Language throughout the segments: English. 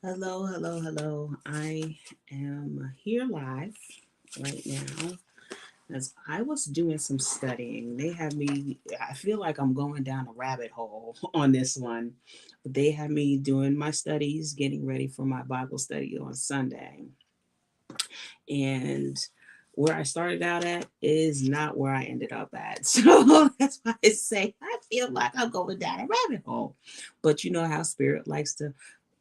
Hello, hello, hello. I am here live right now as I was doing some studying. They have me, I feel like I'm going down a rabbit hole on this one, but they have me doing my studies, getting ready for my Bible study on Sunday. And where I started out at is not where I ended up at. So that's why I say I feel like I'm going down a rabbit hole. But you know how Spirit likes to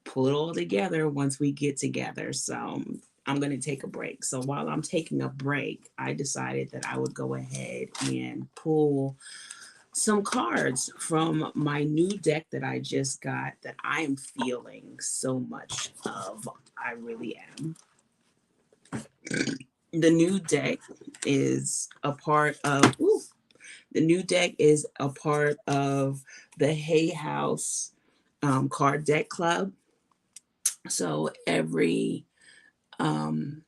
pull it all together once we get together. So I'm going to take a break. So while I'm taking a break, I decided that I would go ahead and pull some cards from my new deck that I just got that I am feeling so much of. I really am. The new deck is a part of the new deck is a part of the Hay House card deck club. So every um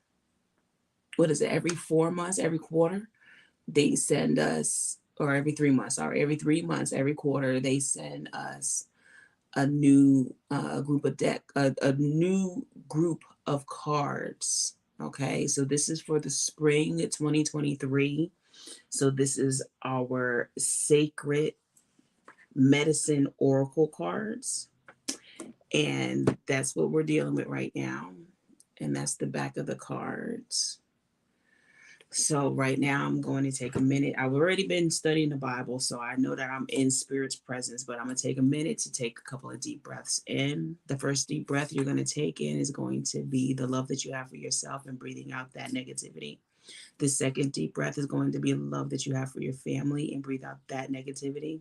what is it, every 4 months, every quarter, they send us, or every 3 months, sorry, every 3 months, every quarter, they send us a new a new group of cards. Okay, so this is for the spring 2023. So this is our sacred medicine oracle cards, and that's what we're dealing with right now. And that's the back of the cards. So right now I'm going to take a minute. I've already been studying the Bible, so I know that I'm in Spirit's presence, but I'm going to take a minute to take a couple of deep breaths in. The first deep breath you're going to take in is going to be the love that you have for yourself and breathing out that negativity. The second deep breath is going to be the love that you have for your family and breathe out that negativity.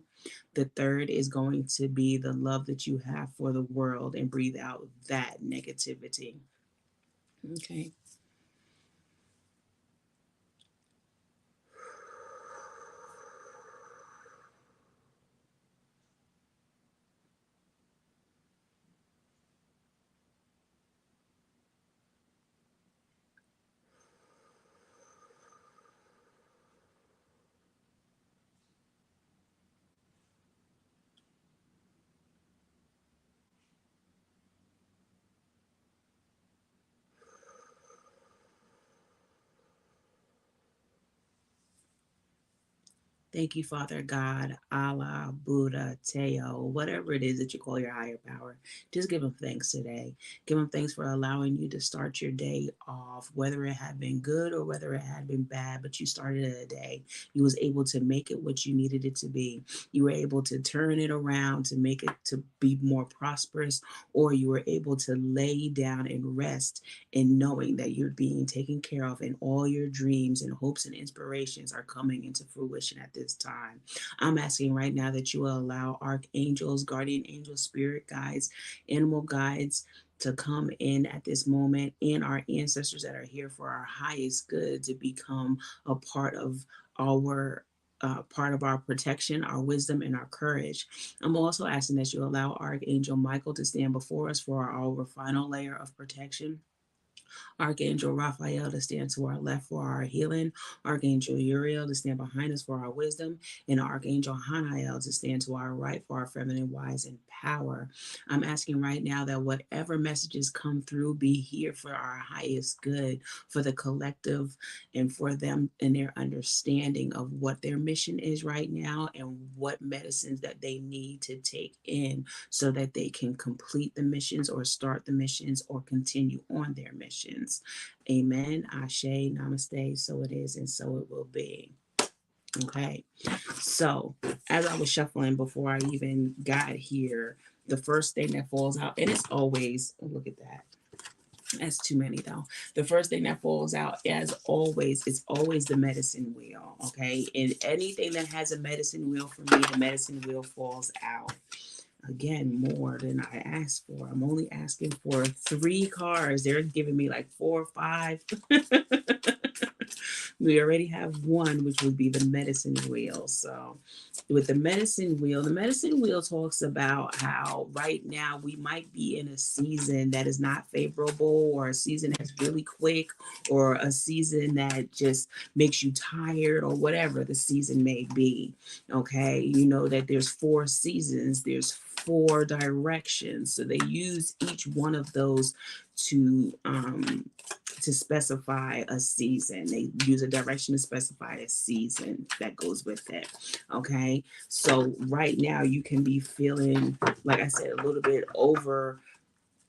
The third is going to be the love that you have for the world and breathe out that negativity. Okay. Thank you, Father God, Allah, Buddha, Teo, whatever it is that you call your higher power. Just give him thanks today. Give him thanks for allowing you to start your day off, whether it had been good or whether it had been bad, but you started a day. You was able to make it what you needed it to be. You were able to turn it around to make it to be more prosperous, or you were able to lay down and rest in knowing that you're being taken care of and all your dreams and hopes and inspirations are coming into fruition at this time. I'm asking right now that you will allow archangels, guardian angels, spirit guides, animal guides to come in at this moment, and our ancestors that are here for our highest good to become a part of our protection, our wisdom, and our courage. I'm also asking that you allow Archangel Michael to stand before us for our final layer of protection. Archangel Raphael to stand to our left for our healing, Archangel Uriel to stand behind us for our wisdom, and Archangel Hanael to stand to our right for our feminine wise and power. I'm asking right now that whatever messages come through be here for our highest good, for the collective, and for them and their understanding of what their mission is right now and what medicines that they need to take in so that they can complete the missions or start the missions or continue on their missions. Amen. Ashe, namaste. So it is and so it will be. Okay. So as I was shuffling before I even got here, the first thing that falls out, and it's always, oh, look at that. That's too many though. The first thing that falls out, as always, is always the medicine wheel. Okay. And anything that has a medicine wheel for me, the medicine wheel falls out. Again, more than I asked for. I'm only asking for 3 cards. They're giving me like 4 or 5. We already have one, which would be the medicine wheel. So, with the medicine wheel talks about how right now we might be in a season that is not favorable, or a season that's really quick, or a season that just makes you tired, or whatever the season may be. Okay, you know that there's 4 seasons, there's 4 directions. So they use each one of those to specify a season. They use a direction to specify a season that goes with it. Okay. So right now you can be feeling, like I said, a little bit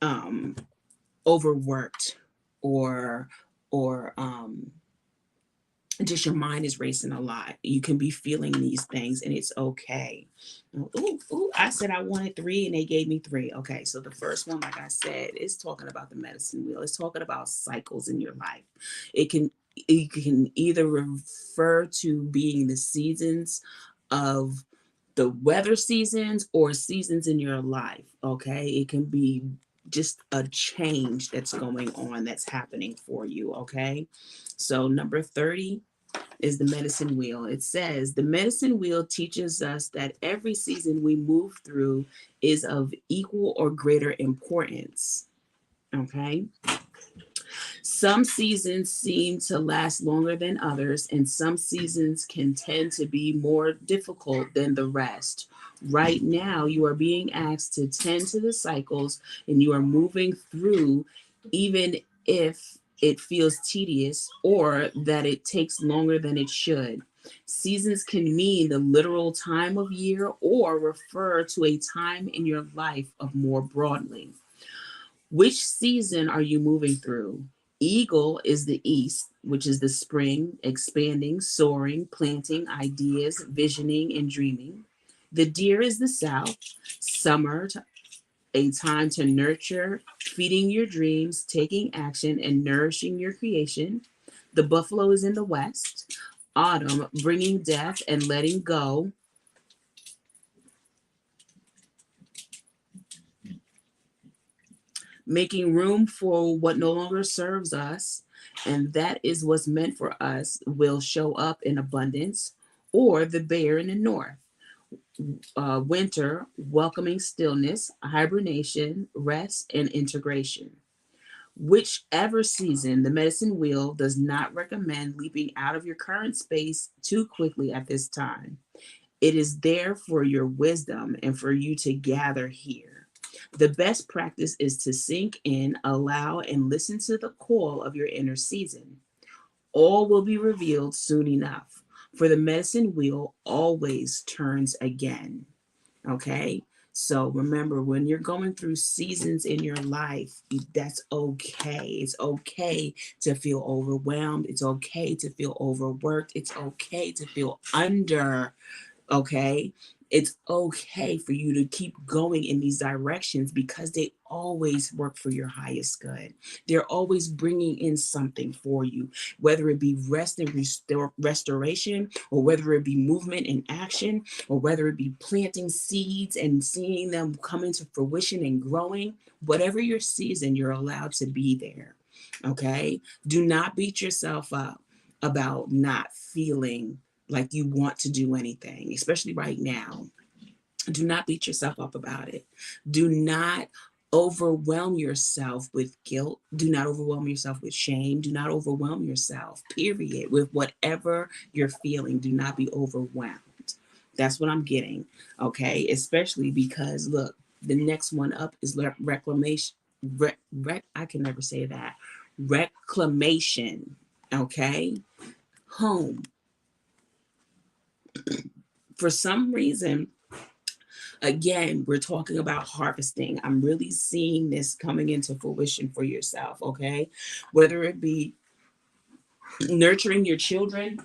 um overworked, or just your mind is racing a lot. You can be feeling these things, and it's okay. Ooh, I said I wanted 3 and they gave me 3. Okay, so the first one, like I said, is talking about the medicine wheel. It's talking about cycles in your life. It can either refer to being the seasons of the weather seasons, or seasons in your life. Okay, it can be just a change that's going on, that's happening for you. Okay, so number 30 is the medicine wheel. It says the medicine wheel teaches us that every season we move through is of equal or greater importance. Okay. Some seasons seem to last longer than others, and some seasons can tend to be more difficult than the rest. Right now, you are being asked to tend to the cycles, and you are moving through, even if it feels tedious or that it takes longer than it should. Seasons can mean the literal time of year or refer to a time in your life of more broadly. Which season are you moving through? Eagle is the east, which is the spring, expanding, soaring, planting, ideas, visioning, and dreaming. The deer is the south, summer, a time to nurture, feeding your dreams, taking action, and nourishing your creation. The buffalo is in the west, autumn, bringing death and letting go. Making room for what no longer serves us, and that is what's meant for us, will show up in abundance. Or the bear in the north, winter, welcoming stillness, hibernation, rest, and integration. Whichever season, the medicine wheel does not recommend leaping out of your current space too quickly at this time. It is there for your wisdom and for you to gather here. The best practice is to sink in, allow, and listen to the call of your inner season. All will be revealed soon enough, for the medicine wheel always turns again. Okay. So remember, when you're going through seasons in your life, that's okay. It's okay to feel overwhelmed. It's okay to feel overworked. It's okay to feel under. Okay. It's okay for you to keep going in these directions, because they always work for your highest good. They're always bringing in something for you, whether it be rest and restoration, or whether it be movement and action, or whether it be planting seeds and seeing them come into fruition and growing. Whatever your season, you're allowed to be there. Okay. Do not beat yourself up about not feeling like you want to do anything, especially right now. Do not beat yourself up about it. Do not overwhelm yourself with guilt. Do not overwhelm yourself with shame. Do not overwhelm yourself, period, with whatever you're feeling. Do not be overwhelmed. That's what I'm getting. Okay. Especially because, look, the next one up is reclamation. I can never say that. Reclamation. Okay. Home. For some reason, again, we're talking about harvesting. I'm really seeing this coming into fruition for yourself. Okay. Whether it be nurturing your children,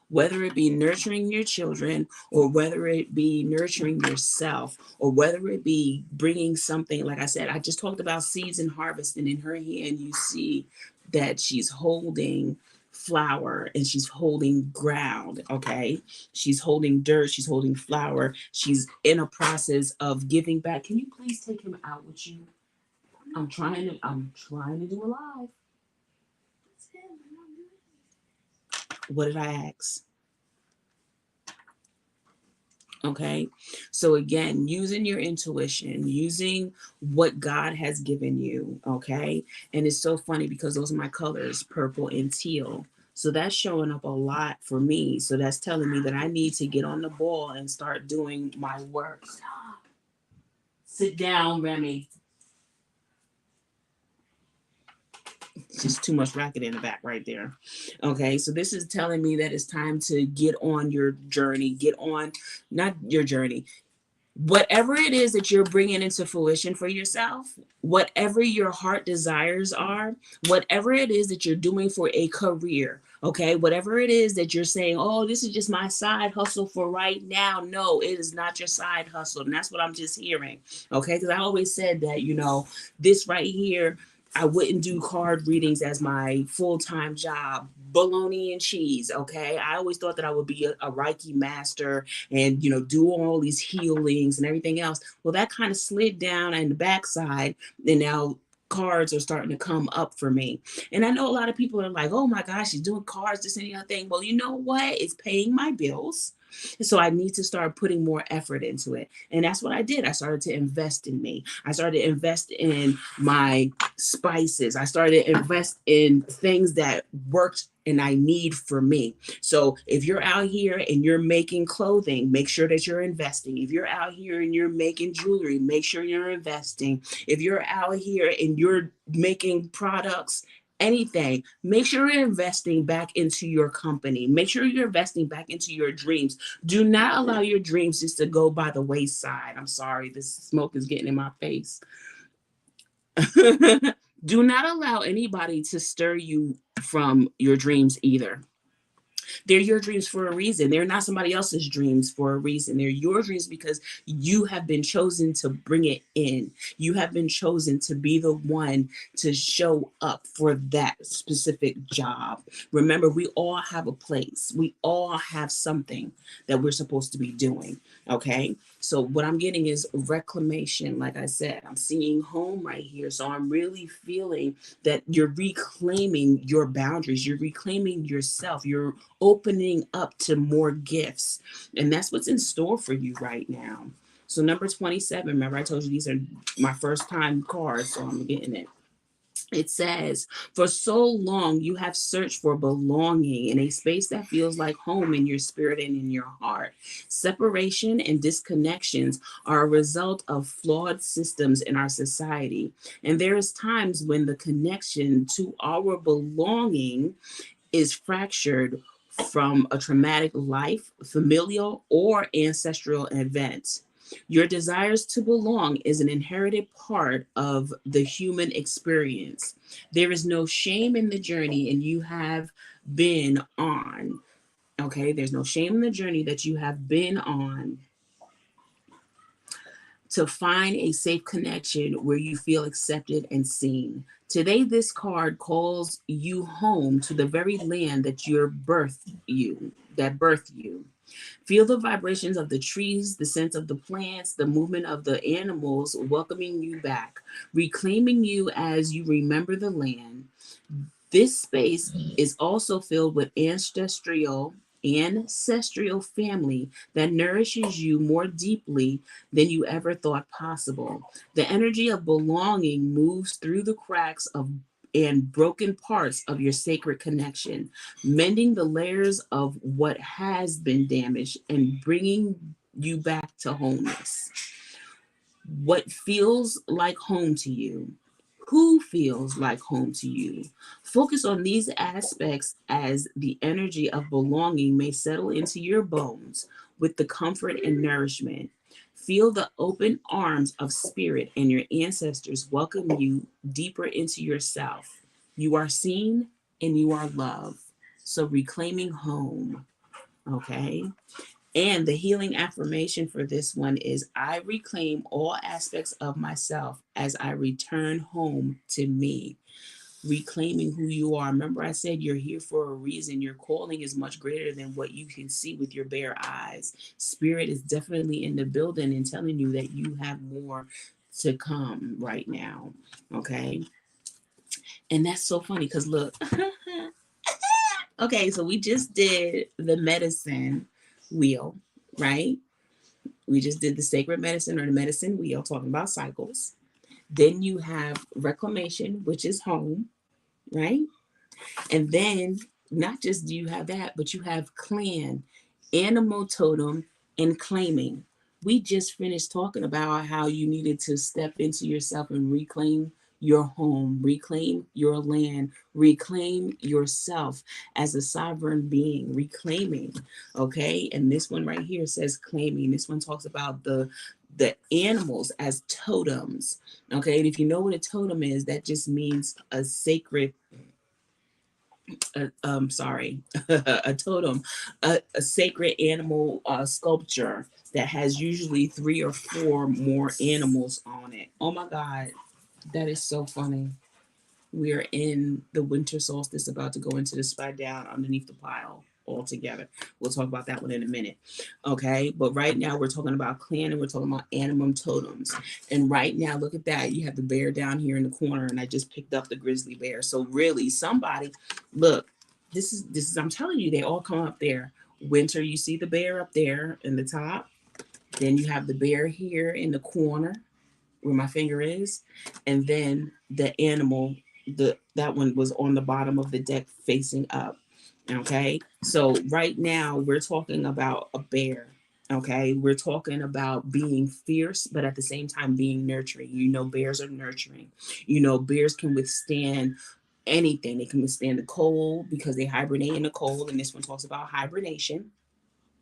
whether it be nurturing your children, or whether it be nurturing yourself, or whether it be bringing something, like I said, I just talked about seeds and harvest, and in her hand you see that she's holding flour and she's holding ground. Okay, she's holding dirt, she's holding flour, she's in a process of giving back. Can you please take him out with you? I'm trying to do a live. What did I ask? Okay. So again, using your intuition, using what God has given you. Okay. And it's so funny because those are my colors, purple and teal. So that's showing up a lot for me. So that's telling me that I need to get on the ball and start doing my work. Sit down, Remy. It's just too much racket in the back right there. Okay, so this is telling me that it's time to get on your journey, get on, not your journey, whatever it is that you're bringing into fruition for yourself, whatever your heart desires are, whatever it is that you're doing for a career, okay, whatever it is that you're saying, oh, this is just my side hustle for right now. No, it is not your side hustle. And that's what I'm just hearing, okay, because I always said that, this right here, I wouldn't do card readings as my full-time job. Bologna and cheese, okay? I always thought that I would be a Reiki master and do all these healings and everything else. Well, that kind of slid down in the backside, and now cards are starting to come up for me. And I know a lot of people are like, oh my gosh, she's doing cards, this and the other thing. Well, you know what? It's paying my bills. So I need to start putting more effort into it. And that's what I did. I started to invest in me. I started to invest in my spices. I started to invest in things that worked and I need for me. So if you're out here and you're making clothing, make sure that you're investing. If you're out here and you're making jewelry, make sure you're investing. If you're out here and you're making products, anything, make sure you're investing back into your company. Make sure you're investing back into your dreams. Do not allow your dreams just to go by the wayside. I'm sorry, this smoke is getting in my face. Do not allow anybody to stir you from your dreams either. They're your dreams for a reason. They're not somebody else's dreams for a reason. They're your dreams because you have been chosen to bring it in. You have been chosen to be the one to show up for that specific job. Remember, we all have a place. We all have something that we're supposed to be doing. Okay. So what I'm getting is reclamation. Like I said, I'm seeing home right here. So I'm really feeling that you're reclaiming your boundaries. You're reclaiming yourself. You're opening up to more gifts. And that's what's in store for you right now. So number 27, remember I told you these are my first time cards, so I'm getting it. It says, for so long you have searched for belonging in a space that feels like home in your spirit and in your heart. Separation and disconnections are a result of flawed systems in our society. And there is times when the connection to our belonging is fractured from a traumatic life, familial, or ancestral event. Your desires to belong is an inherited part of the human experience. There is no shame in the journey, and you have been on. Okay, there's no shame in the journey that you have been on to find a safe connection where you feel accepted and seen. Today, this card calls you home to the very land that birthed you. Feel the vibrations of the trees, the scent of the plants, the movement of the animals welcoming you back, reclaiming you as you remember the land. This space is also filled with ancestral family that nourishes you more deeply than you ever thought possible. The energy of belonging moves through the cracks of and broken parts of your sacred connection, mending the layers of what has been damaged and bringing you back to wholeness. What feels like home to you? Who feels like home to you? Focus on these aspects as the energy of belonging may settle into your bones with the comfort and nourishment. Feel the open arms of spirit and your ancestors welcome you deeper into yourself. You are seen and you are loved. So reclaiming home, okay? And the healing affirmation for this one is I reclaim all aspects of myself as I return home to me. Reclaiming who you are. Remember, I said you're here for a reason. Your calling is much greater than what you can see with your bare eyes. Spirit is definitely in the building and telling you that you have more to come right now. Okay. And that's so funny because look, Okay, so we just did the medicine wheel, right? We just did the sacred medicine or the medicine wheel, talking about cycles. Then you have reclamation, which is home, right? And then not just do you have that, but you have clan, animal totem, and claiming. We just finished talking about how you needed to step into yourself and reclaim your home, reclaim your land, reclaim yourself as a sovereign being, reclaiming. Okay. And this one right here says claiming. This one talks about the animals as totems. Okay. And if you know what a totem is, that just means a sacred sorry, a totem, a sacred animal sculpture that has usually 3 or 4 more animals on it. Oh my God, that is so funny. We are in the winter solstice, about to go into the spot down underneath the pile altogether. We'll talk about that one in a minute. Okay, but right now we're talking about clan and we're talking about animal totems. And right now, look at that. You have the bear down here in the corner, and I just picked up the grizzly bear. So really, somebody, look, this is I'm telling you, they all come up there. Winter, you see the bear up there in the top. Then you have the bear here in the corner where my finger is, and then the animal, the that one was on the bottom of the deck facing up. Okay, so right now we're talking about a bear. Okay, we're talking about being fierce, but at the same time being nurturing. You know, bears are nurturing. You know, bears can withstand anything. They can withstand the cold because they hibernate in the cold, and this one talks about hibernation.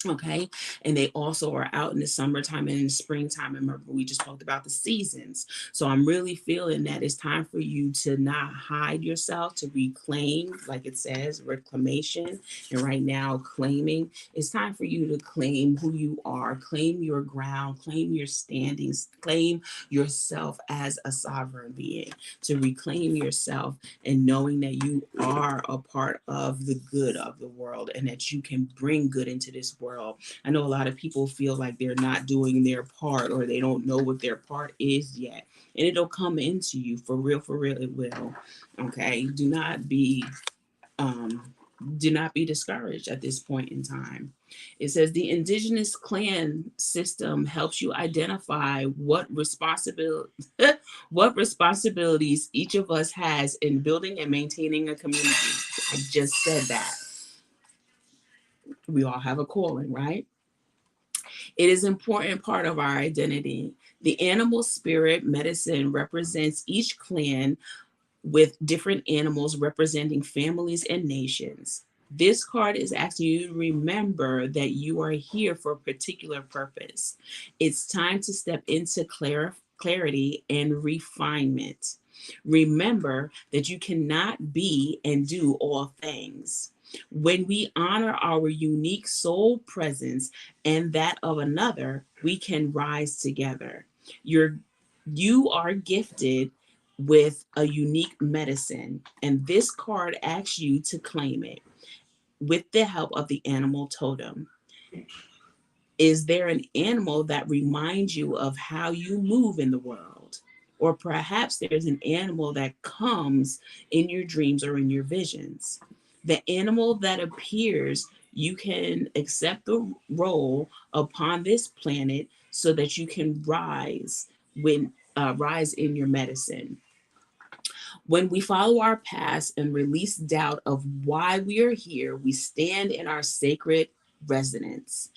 Okay. And they also are out in the summertime and in the springtime. And remember, we just talked about the seasons. So I'm really feeling that it's time for you to not hide yourself, to reclaim, like it says, reclamation. And right now, claiming. It's time for you to claim who you are, claim your ground, claim your standings, claim yourself as a sovereign being, to reclaim yourself and knowing that you are a part of the good of the world and that you can bring good into this world. I know a lot of people feel like they're not doing their part or they don't know what their part is yet. And it'll come into you for real, it will. Okay. Um, do not be discouraged at this point in time. It says the indigenous clan system helps you identify what responsibilities each of us has in building and maintaining a community. I just said that. We all have a calling, right? It is an important part of our identity. The animal spirit medicine represents each clan with different animals representing families and nations. This card is asking you to remember that you are here for a particular purpose. It's time to step into clarity and refinement. Remember that you cannot be and do all things. When we honor our unique soul presence and that of another, we can rise together. You're, you are gifted with a unique medicine, and this card asks you to claim it with the help of the animal totem. Is there an animal that reminds you of how you move in the world? Or perhaps there's an animal that comes in your dreams or in your visions. The animal that appears, you can accept the role upon this planet so that you can rise in your medicine. When we follow our past and release doubt of why we are here, we stand in our sacred resonance.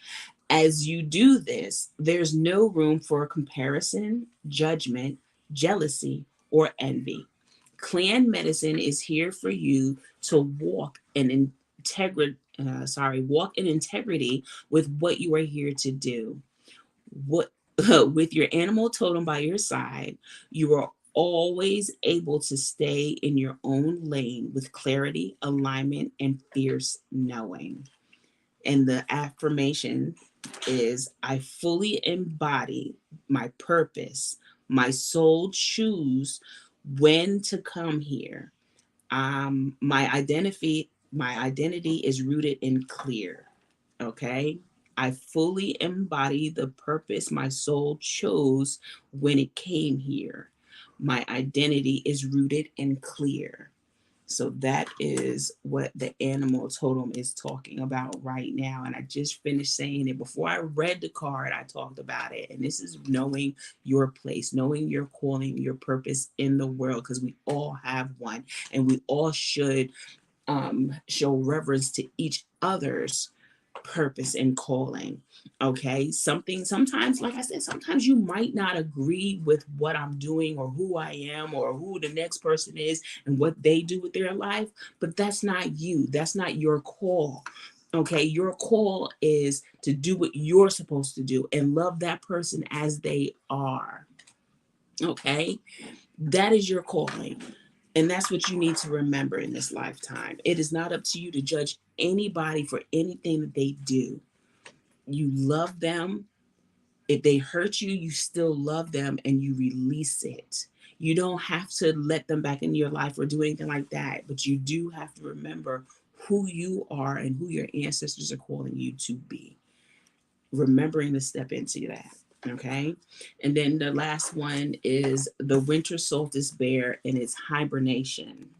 As you do this, there's no room for comparison, judgment, jealousy, or envy. Clan medicine is here for you to walk in integrity with what you are here to do. What with your animal totem by your side, you are always able to stay in your own lane with clarity, alignment, and fierce knowing. And the affirmation is I fully embody my purpose. My soul choose when to come here. My identity is rooted and clear. Okay. I fully embody the purpose my soul chose when it came here. My identity is rooted and clear. So that is what the animal totem is talking about right now. And I just finished saying it before I read the card. I talked about it. And this is knowing your place, knowing your calling, your purpose in the world, because we all have one, and we all should show reverence to each other's purpose and calling. Okay, sometimes, like I said, sometimes you might not agree with what I'm doing or who I am or who the next person is and what they do with their life, but that's not you. That's not your call. Okay, your call is to do what you're supposed to do and love that person as they are. Okay, that is your calling. And that's what you need to remember in this lifetime. It is not up to you to judge anybody for anything that they do. You love them. If they hurt you, you still love them and you release it. You don't have to let them back into your life or do anything like that, but you do have to remember who you are and who your ancestors are calling you to be. Remembering to step into that. Okay. And then the last one is the winter solstice bear and its hibernation.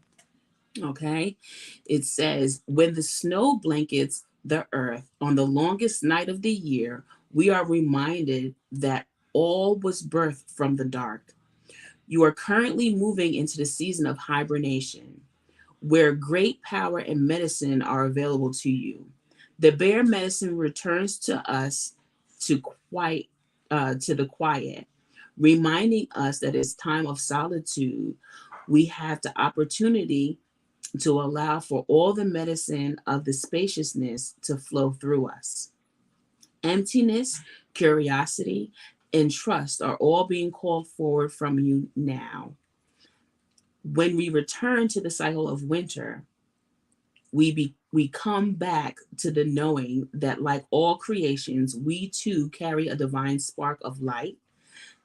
Okay. It says, when the snow blankets the earth on the longest night of the year, we are reminded that all was birthed from the dark. You are currently moving into the season of hibernation, where great power and medicine are available to you. The bear medicine returns to us to to the quiet, reminding us that it's time of solitude. We have the opportunity to allow for all the medicine of the spaciousness to flow through us. Emptiness, curiosity, and trust are all being called forward from you now. When we return to the cycle of winter, we come back to the knowing that, like all creations, we too carry a divine spark of light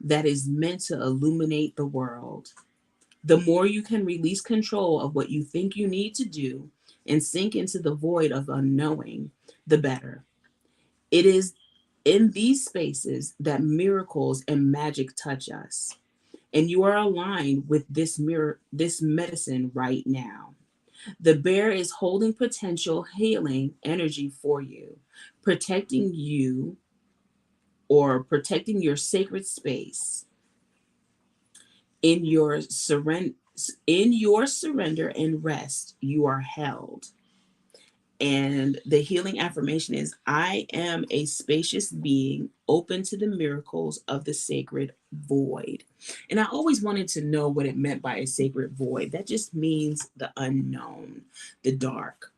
that is meant to illuminate the world. The more you can release control of what you think you need to do and sink into the void of unknowing, the better. It is in these spaces that miracles and magic touch us. And you are aligned with this medicine right now. The bear is holding potential healing energy for you, protecting you or protecting your sacred space in your surrender and rest. You are held. And the healing affirmation is, I am a spacious being open to the miracles of the sacred void. And I always wanted to know what it meant by a sacred void. That just means the unknown, the dark,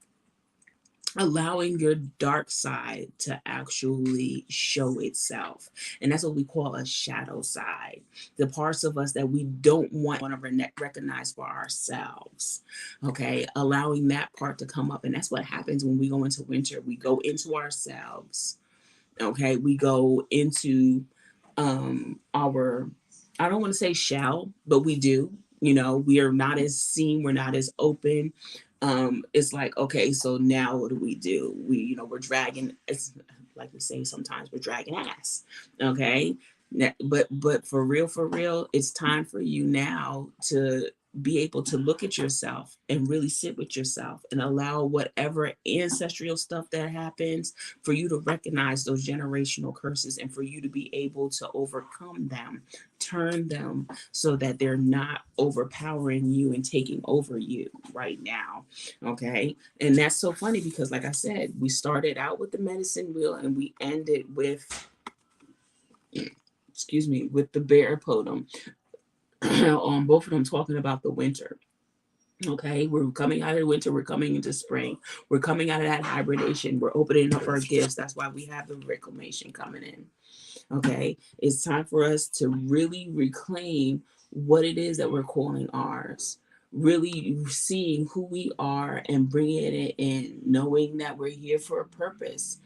allowing your dark side to actually show itself. And that's what we call a shadow side, the parts of us that we don't want to recognize for ourselves. Okay, allowing that part to come up. And that's what happens when we go into winter. We go into ourselves. Okay, we go into our, I don't want to say shell, but we do. We are not as seen, we're not as open. It's like, okay, so now what do? We're dragging, it's like we say sometimes, we're dragging ass. Okay. But for real, it's time for you now to be able to look at yourself and really sit with yourself and allow whatever ancestral stuff that happens for you to recognize those generational curses and for you to be able to overcome them, turn them so that they're not overpowering you and taking over you right now. Okay. And that's so funny because, like I said, we started out with the medicine wheel and we ended with, with the bear totem. On both of them talking about the winter. Okay, we're coming out of winter, we're coming into spring, we're coming out of that hibernation, we're opening up our gifts. That's why we have the reclamation coming in. Okay, it's time for us to really reclaim what it is that we're calling ours, really seeing who we are and bringing it in, knowing that we're here for a purpose.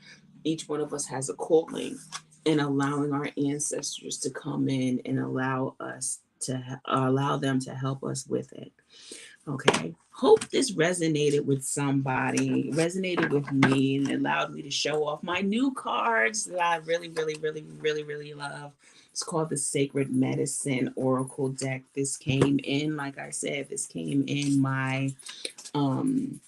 Each one of us has a calling, and allowing our ancestors to come in and allow them to help us with it. Okay. Hope this resonated with somebody, resonated with me, and allowed me to show off my new cards that I really, really, really, really, really love. It's called the Sacred Medicine Oracle deck. This came in, like I said, this came in um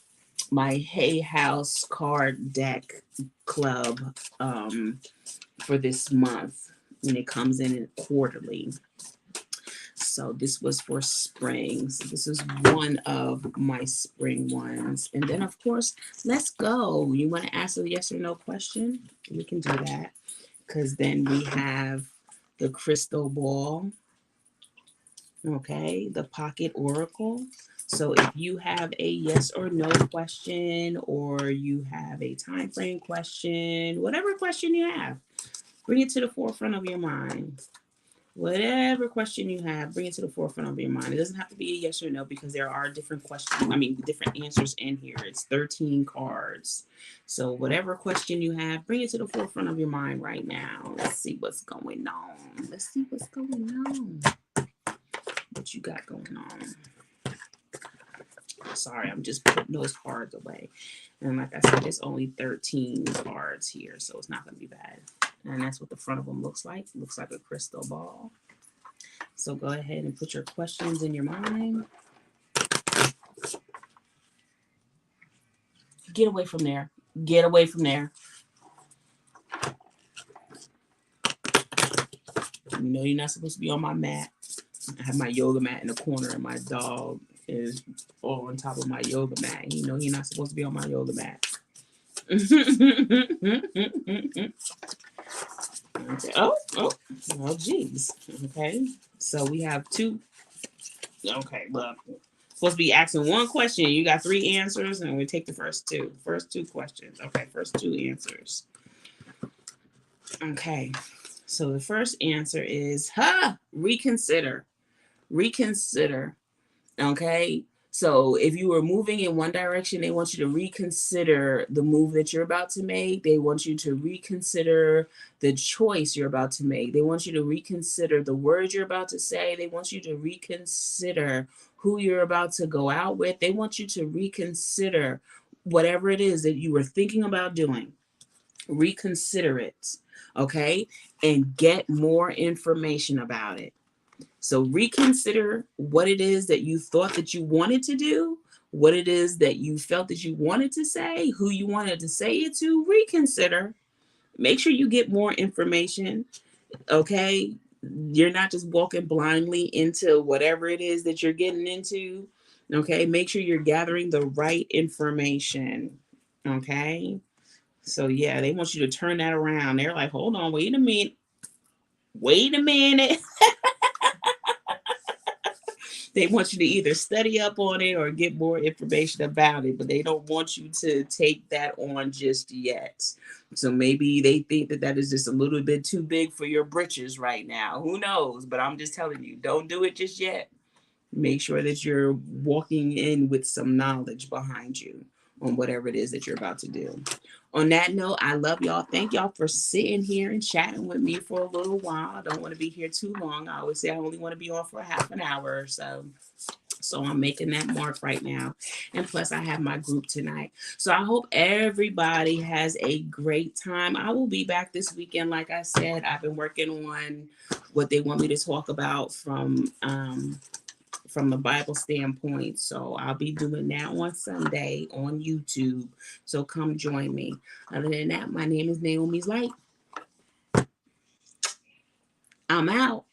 my Hay House card deck club for this month. And it comes in quarterly. So this was for spring. So this is one of my spring ones. And then of course, let's go. You want to ask a yes or no question? We can do that. Because then we have the crystal ball. Okay, the pocket oracle. So if you have a yes or no question, or you have a time frame question, whatever question you have, bring it to the forefront of your mind. Whatever question you have, bring it to the forefront of your mind. It doesn't have to be a yes or no, because there are different questions. I mean, different answers in here. It's 13 cards. So whatever question you have, bring it to the forefront of your mind right now. Let's see what's going on. Let's see what's going on. What you got going on? Sorry, I'm just putting those cards away. And like I said, there's only 13 cards here, so it's not going to be bad. And that's what the front of them looks like. It looks like a crystal ball. So go ahead and put your questions in your mind. Get away from there. Get away from there. You know you're not supposed to be on my mat. I have my yoga mat in the corner, and my dog is all on top of my yoga mat. You know he's not supposed to be on my yoga mat. Okay. Oh, geez. Okay. So we have two. Okay, look. Supposed to be asking one question. You got 3 answers, and we take the first two. First 2 questions. Okay, first 2 answers. Okay. So the first answer is, reconsider. Reconsider. Okay. So if you were moving in one direction, they want you to reconsider the move that you're about to make. They want you to reconsider the choice you're about to make. They want you to reconsider the words you're about to say. They want you to reconsider who you're about to go out with. They want you to reconsider whatever it is that you were thinking about doing. Reconsider it. Okay. And get more information about it. So reconsider what it is that you thought that you wanted to do, what it is that you felt that you wanted to say, who you wanted to say it to. Reconsider. Make sure you get more information. Okay. You're not just walking blindly into whatever it is that you're getting into. Okay. Make sure you're gathering the right information. Okay. So yeah, they want you to turn that around. They're like, hold on, wait a minute. Wait a minute. They want you to either study up on it or get more information about it, but they don't want you to take that on just yet. So maybe they think that that is just a little bit too big for your britches right now. Who knows? But I'm just telling you, don't do it just yet. Make sure that you're walking in with some knowledge behind you on whatever it is that you're about to do. On that note, I love y'all. Thank y'all for sitting here and chatting with me for a little while. I don't want to be here too long. I always say I only want to be on for half an hour or so. So I'm making that mark right now. And plus, I have my group tonight. So I hope everybody has a great time. I will be back this weekend. Like I said, I've been working on what they want me to talk about from the Bible standpoint. So I'll be doing that on Sunday on YouTube. So come join me. Other than that, my name is Naomi's Light. I'm out.